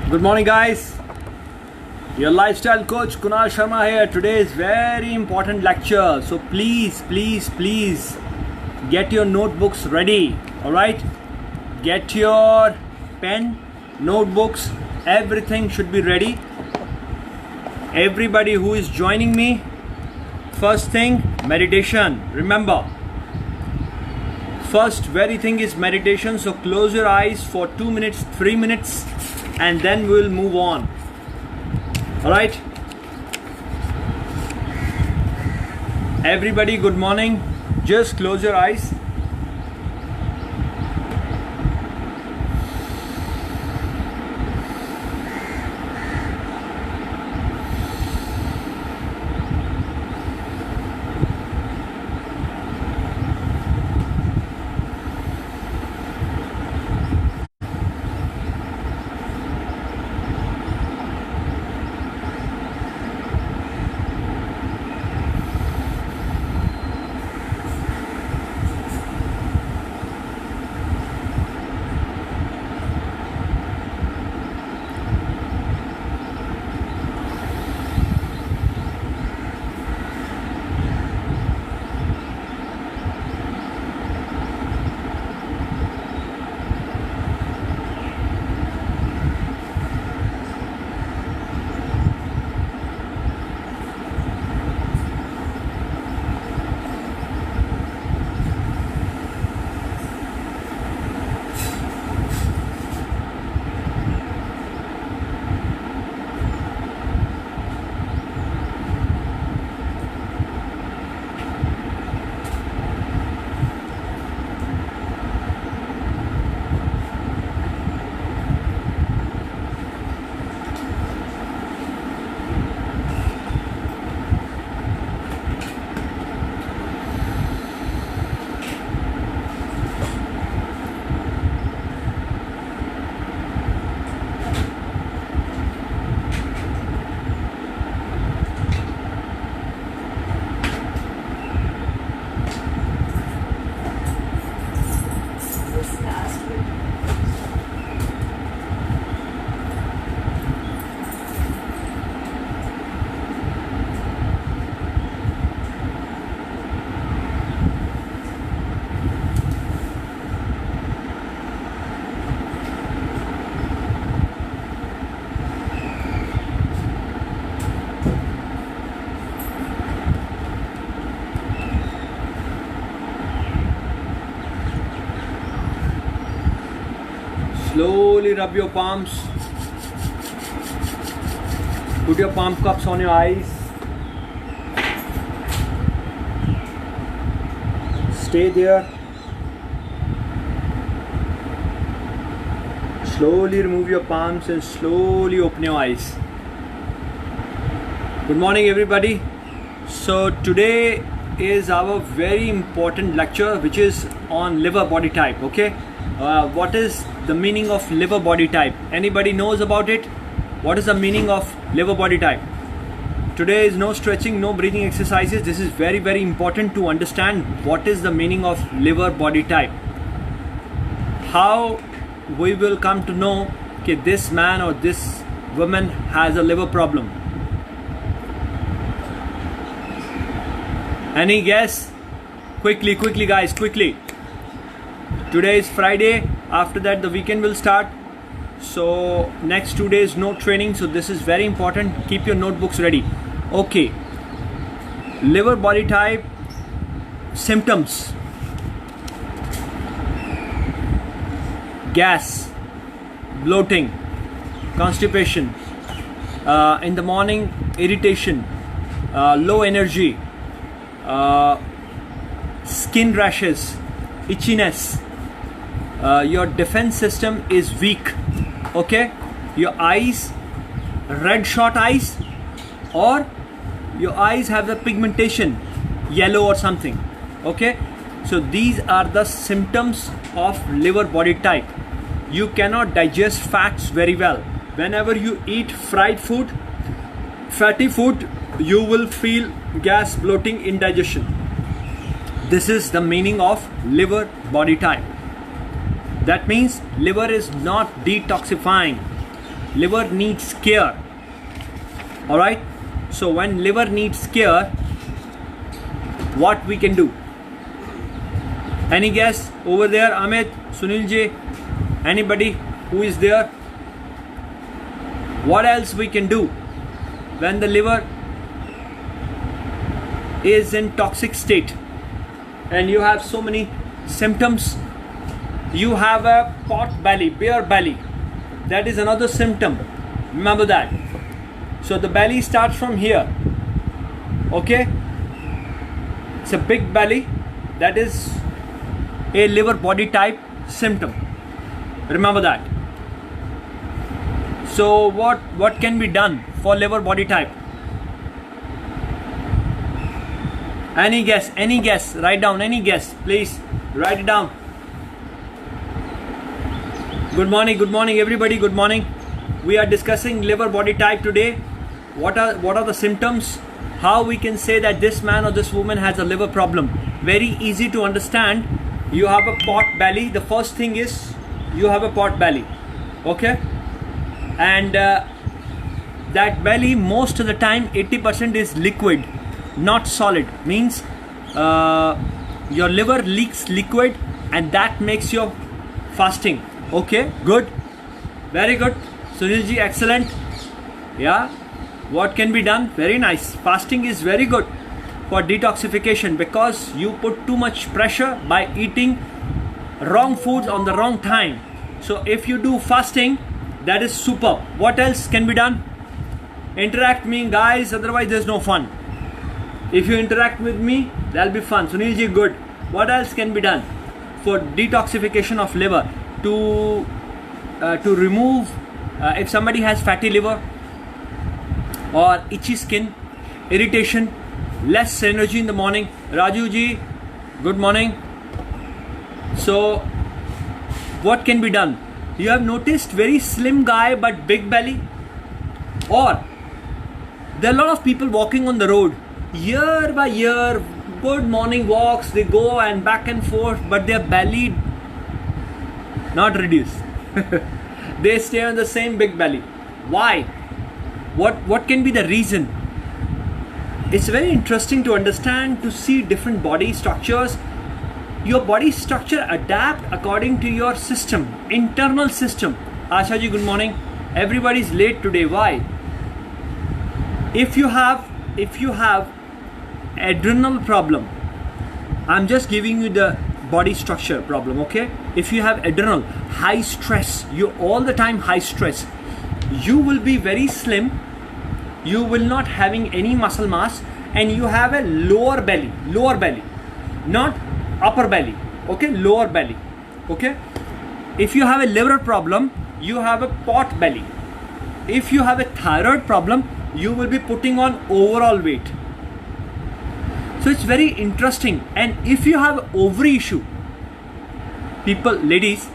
Good morning, guys. Your lifestyle coach Kunal Sharma here. Today's very important lecture. So please get your notebooks ready. All right? Get your pen, notebooks, everything should be ready. Everybody who is joining me, first thing, meditation. Remember, first very thing is meditation. So close your eyes for 2 minutes, 3 minutes, and then we'll move on. All right, everybody, good morning. Just close your eyes. Slowly rub your palms. Put your palm cups on your eyes. Stay there. Slowly remove your palms and slowly open your eyes. Good morning, everybody. So today is our very important lecture, which is on liver body type. Okay, what is the meaning of liver body type? Anybody knows about it? What is the meaning of liver body type? Today is no stretching, no breathing exercises. This is very important to understand what is the meaning of liver body type. How we will come to know that this man or this woman has a liver problem. Any guess? Quickly guys, quickly. Today is Friday. After that the weekend will start. So next 2 days no training. So this is very important. Keep your notebooks ready. Okay. Liver body type symptoms. Gas, bloating, constipation, in the morning irritation, low energy, skin rashes, itchiness, your defense system is weak. Okay, your eyes, red short eyes, or your eyes have the pigmentation yellow or something. Okay, so these are the symptoms of liver body type. You cannot digest fats very well. Whenever you eat fried food, fatty food, you will feel gas, bloating, indigestion. This is the meaning of liver body type. That means liver is not detoxifying. liver needs care. All right, so when liver needs care, what we can do? Any guess over there? Amit, Sunil ji, anybody who is there? What else we can do when the liver is in toxic state and you have so many symptoms? You have a pot belly, bare belly. That is another symptom. Remember that. So the belly starts from here. Okay, it's a big belly. That is a liver body type symptom. Remember that. So what can be done for liver body type? Any guess? Any guess? Write down any guess, please. Write it down. Good morning everybody, good morning. We are discussing liver body type today. What are the symptoms? How we can say that this man or this woman has a liver problem? Very easy to understand. You have a pot belly. The first thing is you have a pot belly. Okay, and that belly most of the time 80% is liquid, not solid. Means your liver leaks liquid and that makes your fasting. Okay, good, very good. Sunil ji, excellent. Yeah, what can be done? Very nice. Fasting is very good for detoxification because you put too much pressure by eating wrong foods on the wrong time. So if you do fasting, that is superb. What else can be done? Interact me, guys, otherwise there's no fun. If you interact with me, that'll be fun. Sunil ji, good. What else can be done for detoxification of liver? To remove if somebody has fatty liver or itchy skin, irritation, less energy in the morning. Raju ji, good morning. So what can be done? You have noticed very slim guy but big belly, or there are a lot of people walking on the road year by year, good morning walks, they go and back and forth, but their belly not reduce. They stay on the same big belly. Why? What can be the reason? It's very interesting to understand, to see different body structures. Your body structure adapt according to your system, internal system. Asha ji, good morning. Everybody's late today. Why? If you have adrenal problem, I'm just giving you the body structure problem. Okay, if you have adrenal, high stress, you all the time high stress, you will be very slim, you will not having any muscle mass, and you have a lower belly, not upper belly. Okay, lower belly. Okay, if you have a liver problem, you have a pot belly. If you have a thyroid problem, you will be putting on overall weight. So it's very interesting. And if you have ovary issue, people, ladies,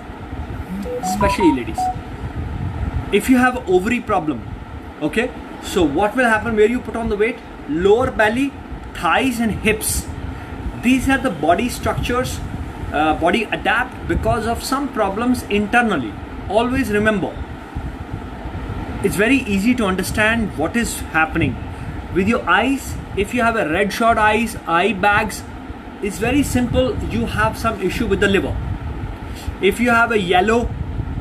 especially ladies, if you have ovary problem, okay, so what will happen where you put on the weight? Lower belly, thighs and hips. These are the body structures, body adapt because of some problems internally. Always remember, it's very easy to understand what is happening with your eyes. If you have a red short eyes, eye bags, it's very simple. You have some issue with the liver. If you have a yellow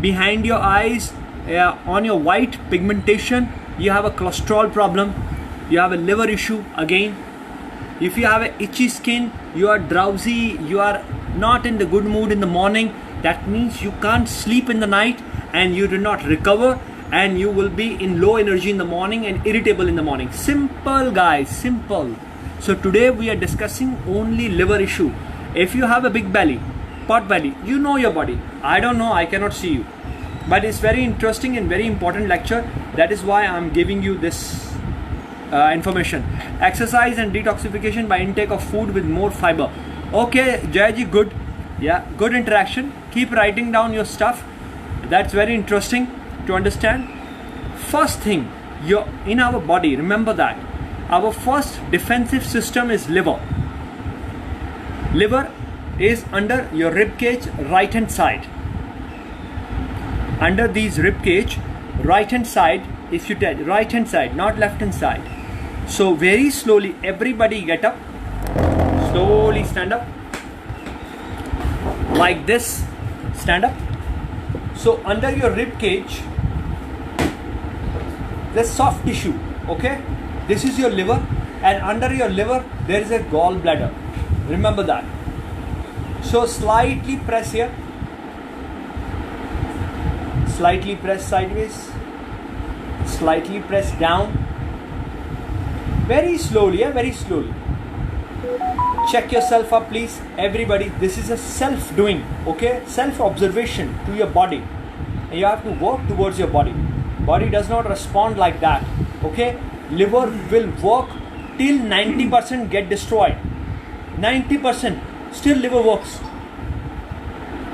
behind your eyes, on your white pigmentation, you have a cholesterol problem. You have a liver issue again. If you have a itchy skin, you are drowsy, you are not in the good mood in the morning, that means you can't sleep in the night and you do not recover, and you will be in low energy in the morning and irritable in the morning. Simple, guys, simple. So today we are discussing only liver issue. If you have a big belly, pot belly, you know your body. I don't know, I cannot see you, but it's very interesting and very important lecture. That is why I'm giving you this information. Exercise and detoxification by intake of food with more fiber. Okay, Jayaji, good. Yeah, good interaction. Keep writing down your stuff. That's very interesting to understand. First thing, in our body, remember that our first defensive system is liver. Liver is under your rib cage, right hand side. Under these rib cage, right hand side. If you tell right hand side, not left hand side. So very slowly, everybody get up. Slowly stand up. Like this, stand up. So under your rib cage, there's soft tissue, okay? This is your liver, and under your liver, there is a gallbladder. Remember that. So slightly press here. Slightly press sideways. Slightly press down. Very slowly, very slowly. Check yourself up, please. Everybody, this is a self-doing, okay? Self-observation to your body. And you have to work towards your body. Body does not respond like that, okay? Liver will work till 90% get destroyed. 90%, still liver works.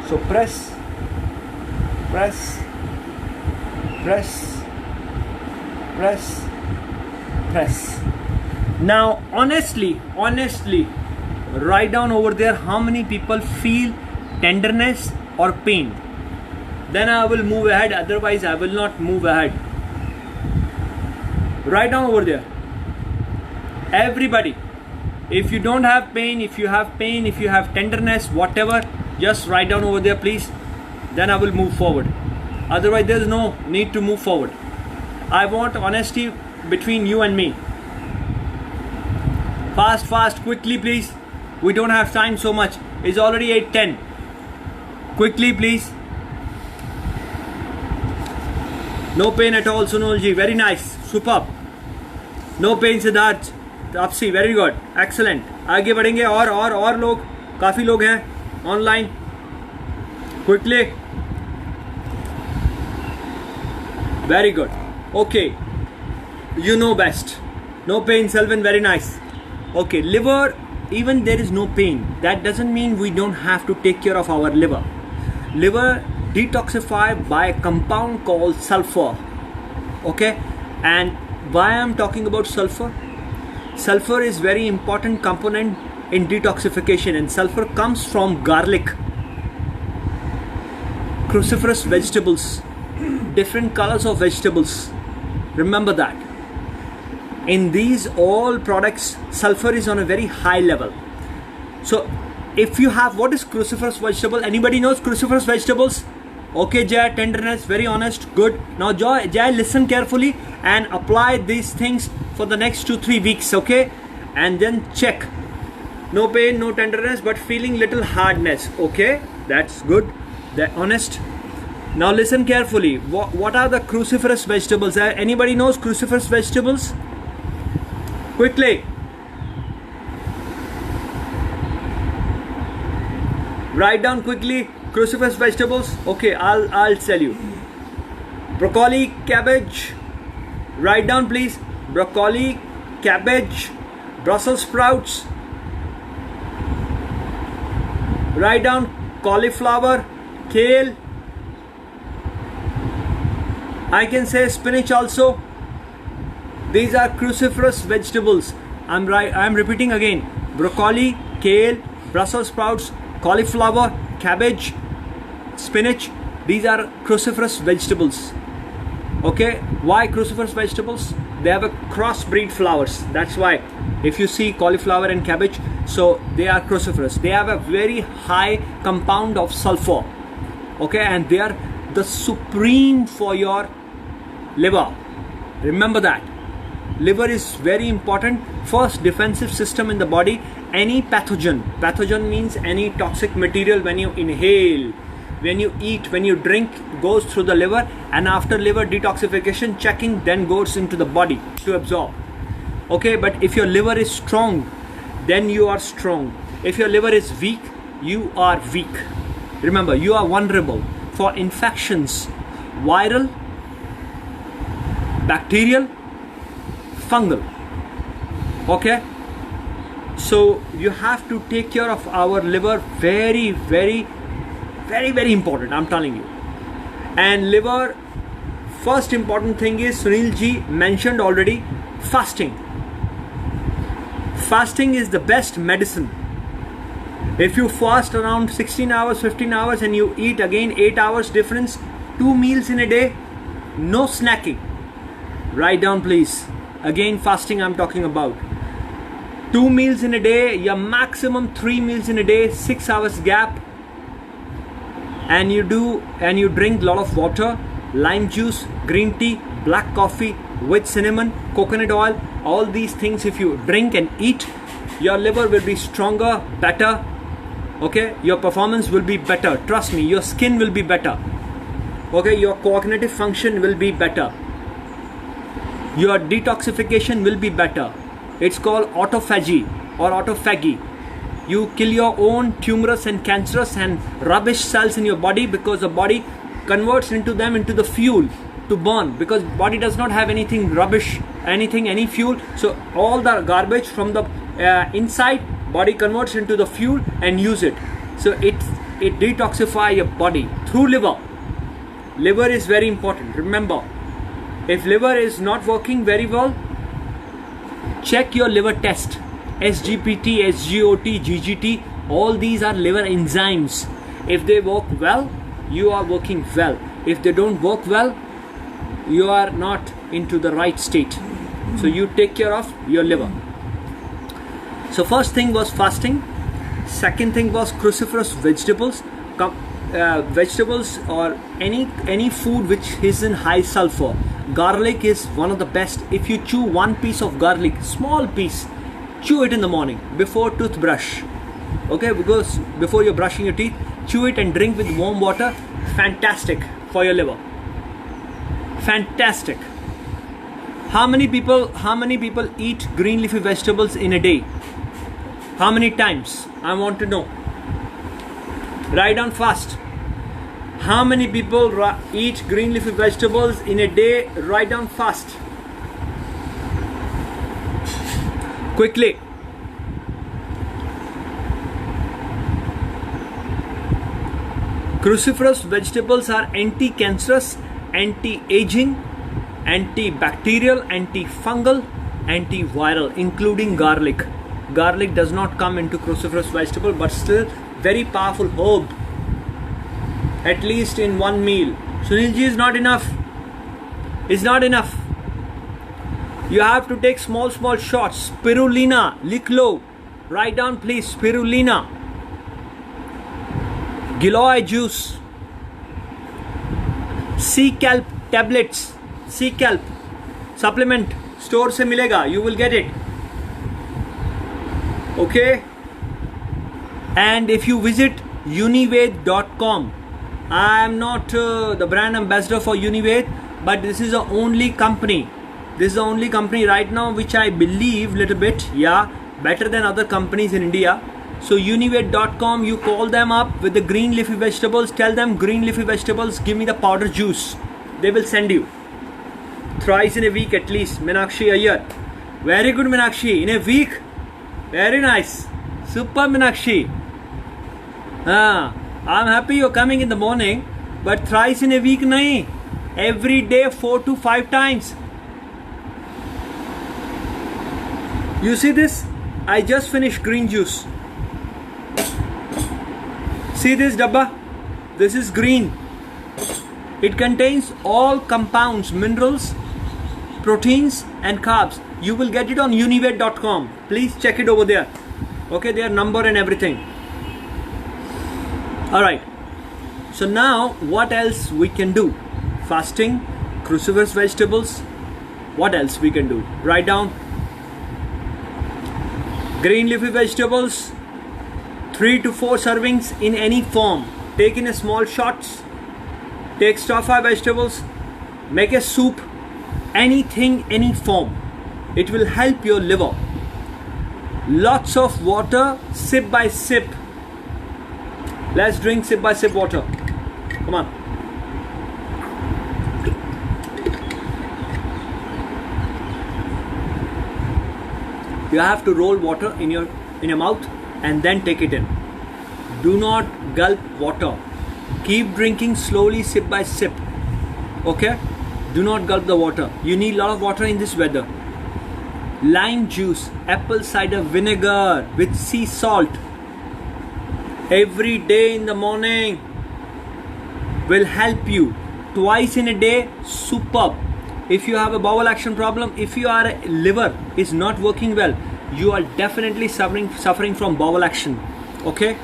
So press, press, press, press, press. Now honestly, write down over there how many people feel tenderness or pain. Then I will move ahead, otherwise I will not move ahead. Write down over there. Everybody, if you don't have pain, if you have pain, if you have tenderness, whatever, just write down over there, please. Then I will move forward. Otherwise there is no need to move forward. I want honesty between you and me. Fast, quickly please. We don't have time so much. It's already 8:10. Quickly please. No pain at all, Sunil ji. Very nice. Superb. No pain, Siddharth. Tapsi, very good. Excellent. आगे बढ़ेंगे और लोग, काफी लोग हैं online. Quickly. Very good. Okay. You know best. No pain, Selvin. Very nice. Okay, liver, even there is no pain, that doesn't mean we don't have to take care of our liver. Liver detoxify by a compound called sulfur. Okay, and why I'm talking about sulfur? Sulfur is very important component in detoxification, and sulfur comes from garlic, cruciferous vegetables, different colors of vegetables. Remember that. In these all products, sulfur is on a very high level. So if you have, what is cruciferous vegetable? Anybody knows cruciferous vegetables? Okay, Jay, tenderness, very honest, good. Now Jay, listen carefully and apply these things for the next 2-3 weeks, okay? And then check. No pain, no tenderness, but feeling little hardness. Okay, that's good. They're honest. Now listen carefully. What are the cruciferous vegetables? Anybody knows cruciferous vegetables? Quickly. Write down quickly cruciferous vegetables. Okay, I'll tell you. Broccoli, cabbage. Write down please. Broccoli, cabbage, Brussels sprouts. Write down cauliflower, kale. I can say spinach also. These are cruciferous vegetables. I'm repeating again. Broccoli, kale, Brussels sprouts, cauliflower, cabbage, spinach. These are cruciferous vegetables. Okay, why cruciferous vegetables? They have a crossbreed flowers. That's why if you see cauliflower and cabbage, so they are cruciferous. They have a very high compound of sulfur. Okay, and they are the supreme for your liver. Remember that. Liver is very important. First defensive system in the body. Any pathogen means any toxic material when you inhale, when you eat, when you drink, goes through the liver, and after liver detoxification checking, then goes into the body to absorb. Okay, but if your liver is strong, then you are strong. If your liver is weak, you are weak. Remember, you are vulnerable for infections, viral, bacterial, fungal. Okay, so you have to take care of our liver. Very important, I'm telling you. And liver, first important thing is, Sunil ji mentioned already, fasting. Fasting is the best medicine. If you fast around 16 hours, 15 hours and you eat again 8 hours difference, 2 meals in a day, No snacking. Write down please. Again, fasting I'm talking about. 2 meals in a day, your maximum 3 meals in a day, 6 hours gap. And you drink a lot of water, lime juice, green tea, black coffee with cinnamon, coconut oil. All these things if you drink and eat, your liver will be stronger, better. Okay, your performance will be better. Trust me, your skin will be better. Okay, your cognitive function will be better. Your detoxification will be better. It's called autophagy or autophagy. You kill your own tumorous and cancerous and rubbish cells in your body because the body converts into the fuel to burn, because body does not have anything rubbish, any fuel. So all the garbage from the inside, body converts into the fuel and use it. So it detoxify your body through liver. Liver is very important. Remember, if liver is not working very well, check your liver test. SGPT, SGOT, GGT, all these are liver enzymes. If they work well, you are working well. If they don't work well, you are not into the right state. So you take care of your liver. So first thing was fasting. Second thing was cruciferous vegetables. Vegetables or any food which is in high sulfur. Garlic is one of the best. If you chew one piece of garlic, small piece, chew it in the morning before toothbrush. Okay, because before you're brushing your teeth, chew it and drink with warm water. Fantastic for your liver. Fantastic. How many people eat green leafy vegetables in a day? How many times? I want to know. Write down fast. How many people eat green leafy vegetables in a day? Write down fast. Quickly. Cruciferous vegetables are anti-cancerous, anti-aging, antibacterial, antifungal, antiviral, including garlic. Garlic does not come into cruciferous vegetable, but still very powerful herb. At least in one meal. Sunilji, is not enough. It's not enough. You have to take small shots. Spirulina, Liklo. Write down please, spirulina. Giloy juice. Sea kelp tablets. Sea kelp supplement. Store se milega. You will get it. Okay. And if you visit Unived.com, I am not the brand ambassador for Unived, but this is the only company. This is the only company right now which I believe little bit, better than other companies in India. So Unived.com, you call them up with the green leafy vegetables. Tell them green leafy vegetables, give me the powder juice. They will send you thrice in a week at least. Meenakshi Iyer, very good Meenakshi, in a week. Very nice, super Meenakshi. I'm happy you're coming in the morning, but thrice in a week nahi. Every day 4 to 5 times. You see this? I just finished green juice. See this dabba? This is green. It contains all compounds, minerals, proteins and carbs. You will get it on Unived.com. Please check it over there. Okay, their number and everything. Alright, so now what else we can do? Fasting, cruciferous vegetables. What else we can do? Write down. Green leafy vegetables, 3 to 4 servings in any form. Take in a small shots. Take stir-fry vegetables. Make a soup. Anything, any form. It will help your liver. Lots of water, sip by sip. Let's drink sip by sip water. Come on. You have to roll water in your mouth and then take it in. Do not gulp water. Keep drinking slowly, sip by sip. Okay? Do not gulp the water. You need a lot of water in this weather. Lime juice, apple cider vinegar with sea salt. Every day in the morning will help you twice in a day, superb. If you have a bowel action problem, if your liver is not working well, you are definitely suffering from bowel action. Okay,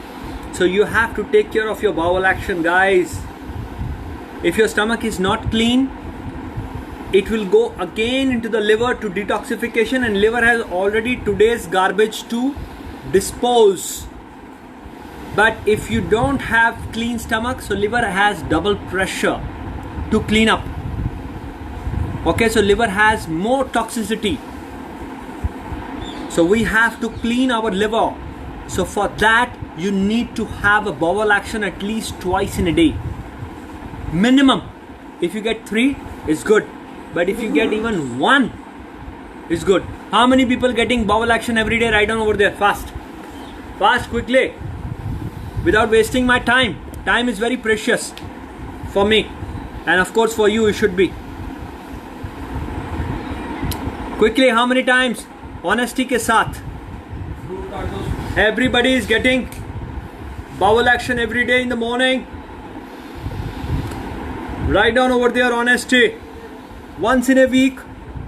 so you have to take care of your bowel action, guys. If your stomach is not clean, it will go again into the liver to detoxification, and liver has already today's garbage to dispose. But if you don't have clean stomach, so liver has double pressure to clean up. Okay, so liver has more toxicity. So we have to clean our liver. So for that, you need to have a bowel action at least twice in a day. Minimum. If you get 3, it's good. But if you get even 1, it's good. How many people getting bowel action every day? Write down over there. Fast. Fast, quickly. Without wasting my time. Time is very precious for me. And of course for you, it should be. Quickly, how many times? Honesty ke saath. Everybody is getting bowel action every day in the morning. Write down over there, honesty. Once in a week.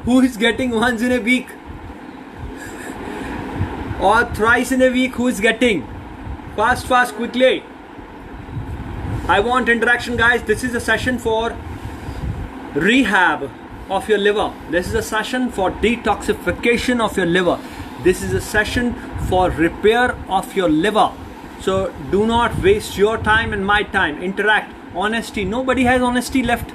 Who is getting once in a week? Or thrice in a week, who is getting? Fast, fast, quickly. I want interaction, guys. This is a session for rehab of your liver. This is a session for detoxification of your liver. This is a session for repair of your liver. So do not waste your time and my time. Interact. Honesty. Nobody has honesty left.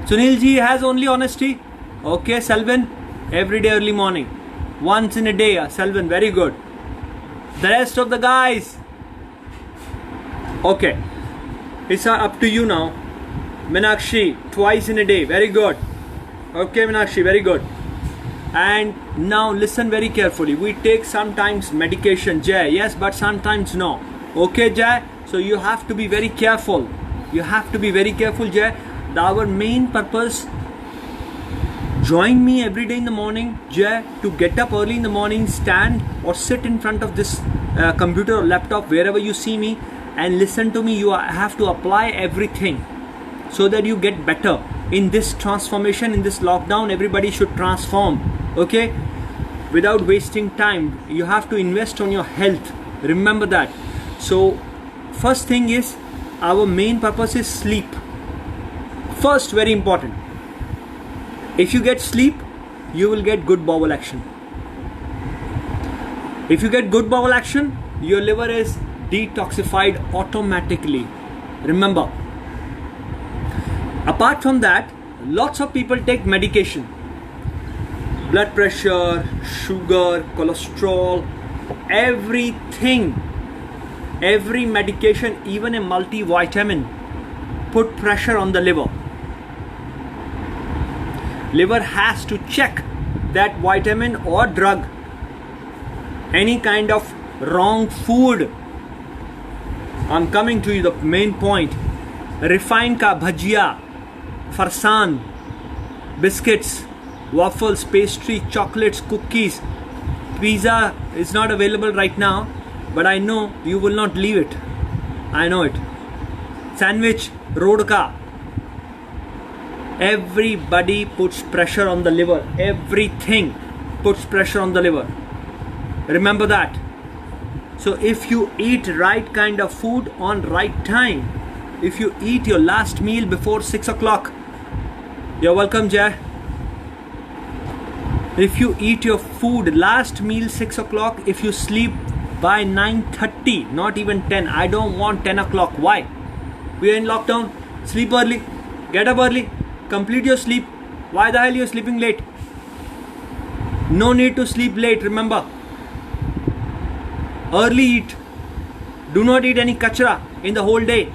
Sunil ji has only honesty. Okay, Selvin. Every day early morning. Once in a day. Selvin, very good. The rest of the guys. Okay. It's up to you now. Meenakshi, twice in a day. Very good. Okay, Meenakshi, very good. And now listen very carefully. We take sometimes medication, Jay. Yes, but sometimes no. Okay, Jay? So you have to be very careful. You have to be very careful, Jay. Our main purpose, join me every day in the morning, Jay, to get up early in the morning, stand or sit in front of this computer or laptop, wherever you see me, and listen to me. You have to apply everything so that you get better. In this transformation, in this lockdown, everybody should transform. Okay, without wasting time. You have to invest on your health. Remember that. So first thing is, our main purpose is sleep. First, very important. If you get sleep, you will get good bowel action. If you get good bowel action, your liver is detoxified automatically. Remember. Apart from that, lots of people take medication. Blood pressure, sugar, cholesterol, everything. Every medication, even a multivitamin, put pressure on the liver. Liver has to check that vitamin or drug. Any kind of wrong food. I'm coming to you, the main point. Refined ka bhajia, farsan, biscuits, waffles, pastry, chocolates, cookies. Pizza is not available right now, but I know you will not leave it. I know it. Sandwich, road ka. Everybody puts pressure on the liver. Everything puts pressure on the liver. Remember that. So if you eat right kind of food on right time, if you eat your last meal before 6 o'clock, you're welcome, Jay. If you eat your food last meal 6 o'clock, if you sleep by 9:30, not even 10. I don't want 10 o'clock. Why? We are in lockdown. Sleep early. Get up early. Complete your sleep. Why the hell you're sleeping late? No need to sleep late. Remember. Early eat. Do not eat any kachra in the whole day.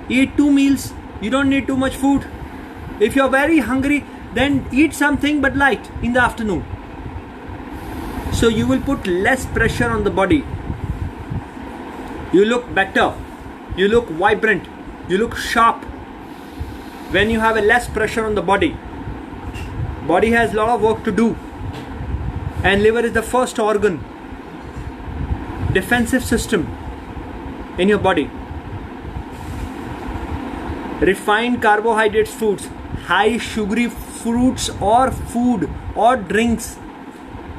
Eat 2 meals. You don't need too much food. If you're very hungry, then eat something but light in the afternoon. So you will put less pressure on the body. You look better. You look vibrant. You look sharp. When you have a less pressure on the body. Body has a lot of work to do. And liver is the first organ. Defensive system in your body. refined carbohydrates foods, high sugary fruits or food or drinks,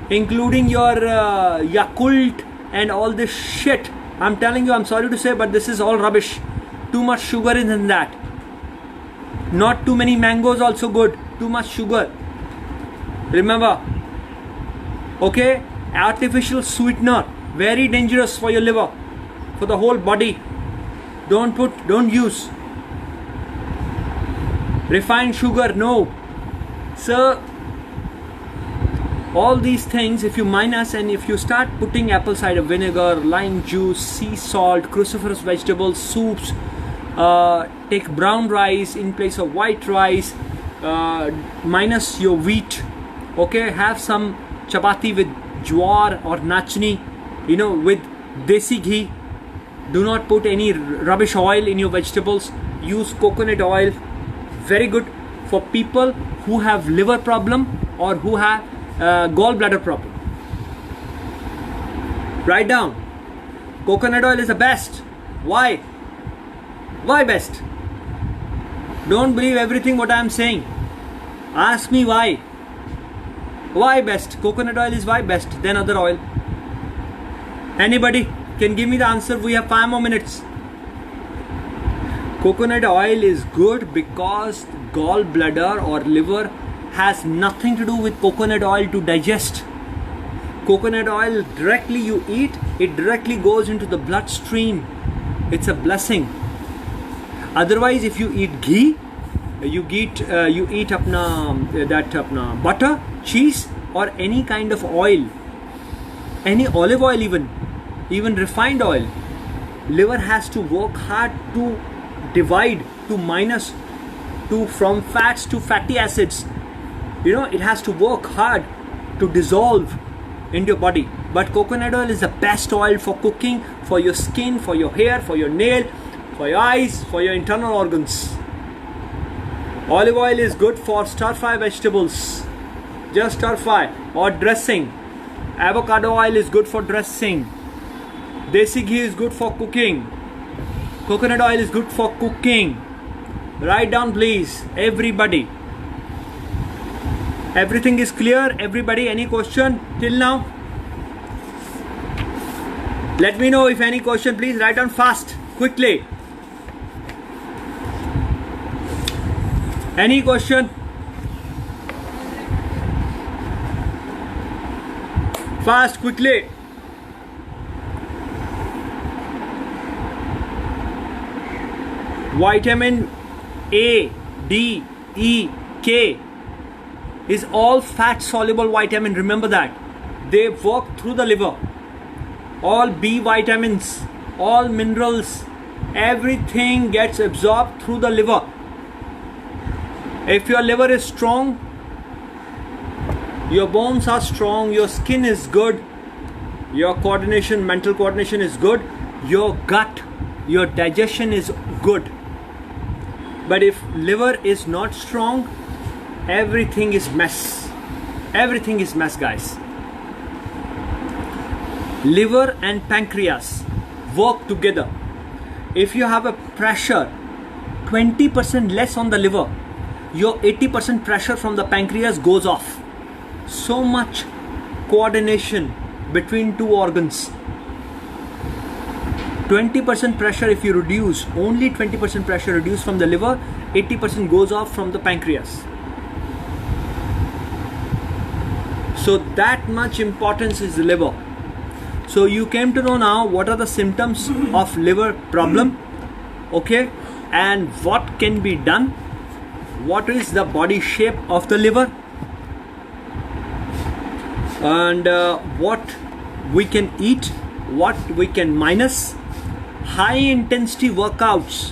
including your Yakult and all this shit. I'm telling you, I'm sorry to say, but this is all rubbish. Too much sugar is in that. Not too many mangoes also good. Too much sugar. Remember. Okay? Artificial sweetener. Very dangerous for your liver. For the whole body. Don't use. Refined sugar, no. So, all these things, if you minus and if you start putting apple cider vinegar, lime juice, sea salt, cruciferous vegetables, soups, take brown rice in place of white rice, minus your wheat, okay, have some chapati with jowar or nachni, with desi ghee. Do not put any rubbish oil in your vegetables. Use coconut oil. Very good for people who have liver problem or who have gallbladder problem. Write down. Coconut oil is the best. Why? Why best? Don't believe everything what I am saying. Ask me why. Why best? Coconut oil is why best than other oil? Anybody can give me the answer? We have 5 more minutes. Coconut oil is good because gallbladder or liver has nothing to do with coconut oil to digest. Coconut oil directly you eat, it directly goes into the bloodstream. It's a blessing. Otherwise, if you eat ghee, you eat apna butter, cheese, or any kind of oil, any olive oil, even refined oil, liver has to work hard to divide, to minus, from fats to fatty acids. It has to work hard to dissolve in your body. But coconut oil is the best oil for cooking, for your skin, for your hair, for your nail, for your eyes, for your internal organs. Olive oil is good for stir fry vegetables, just stir fry, or dressing. Avocado oil is good for dressing. Desi ghee is good for cooking. Coconut oil is good for cooking. Write down please, everybody. Everything is clear? Everybody, any question till now? Let me know if any question, please write down fast, quickly. Any question? Fast, quickly. Vitamin A, D, E, K is all fat soluble vitamin. Remember that. They work through the liver. All B vitamins, all minerals, everything gets absorbed through the liver. If your liver is strong, your bones are strong, your skin is good, your coordination, mental coordination is good, your gut, your digestion is good. But if liver is not strong, everything is mess. Everything is mess, guys. Liver and pancreas work together. If you have a pressure 20% less on the liver, your 80% pressure from the pancreas goes off. So much coordination between two organs. 20% pressure if you reduce, only 20% pressure reduced from the liver, 80% goes off from the pancreas. So that much importance is the liver. So you came to know now what are the symptoms of liver problem, okay, and what can be done, what is the body shape of the liver, and what we can eat, what we can minus. High intensity workouts.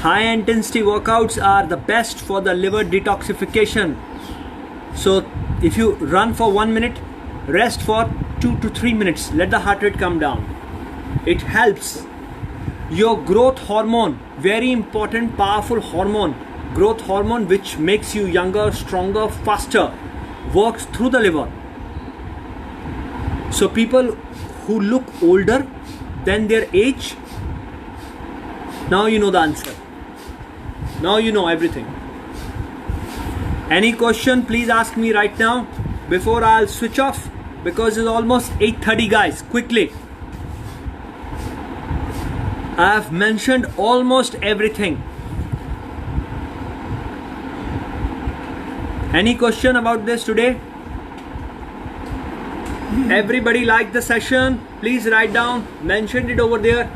High intensity workouts are the best for the liver detoxification. So if you run for 1 minute, rest for 2 to 3 minutes, let the heart rate come down. It helps. Your growth hormone, very important, powerful hormone, growth hormone which makes you younger, stronger, faster, works through the liver. So people who look older than their age, Now you know the answer. Now you know everything. Any question, please ask me right now before I'll switch off, because it's almost 8:30, guys. Quickly. I have mentioned almost everything. Any question about this today? Everybody liked the session? Please write down, mention it over there.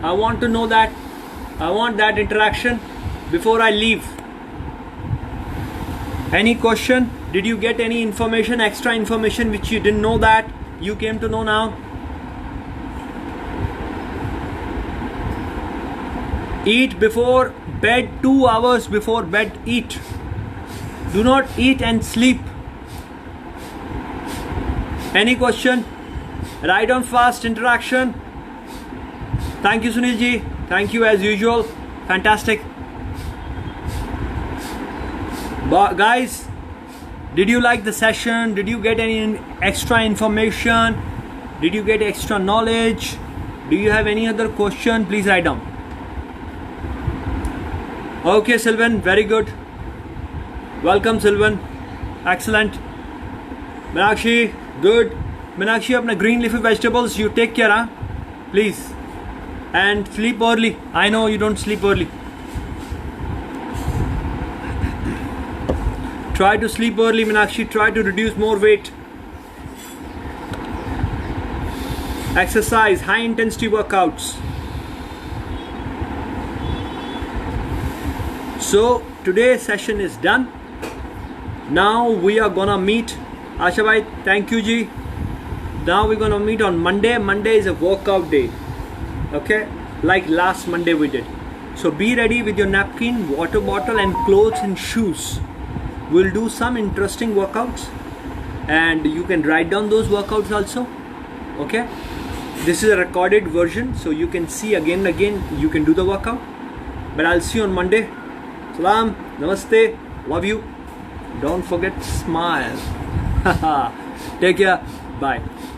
I want to know that. I want that interaction before I leave. Any question? Did you get any information, extra information which you didn't know that you came to know now? Eat before bed, 2 hours before bed, eat. Do not eat and sleep. Any question? Write down fast interaction. Thank you, Sunil ji. Thank you as usual. Fantastic. But guys, did you like the session? Did you get any extra information? Did you get extra knowledge? Do you have any other question? Please write down. Okay, Sylvan, very good. Welcome, Sylvan. Excellent. Meenakshi, good. Meenakshi, apna green leafy vegetables, you take care, huh? Please. And sleep early. I know you don't sleep early. Try to sleep early, Meenakshi. Try to reduce more weight. Exercise, high intensity workouts. So today's session is done. Now we are gonna meet. Asha bhai, thank you ji. Now we're gonna meet on Monday. Monday is a workout day. Okay, like last Monday we did. So be ready with your napkin, water bottle and clothes and shoes. We'll do some interesting workouts and you can write down those workouts also. Okay, this is a recorded version, so you can see again and again. You can do the workout. But I'll see you on Monday. Salam, namaste, love you. Don't forget to smile. Take care, bye.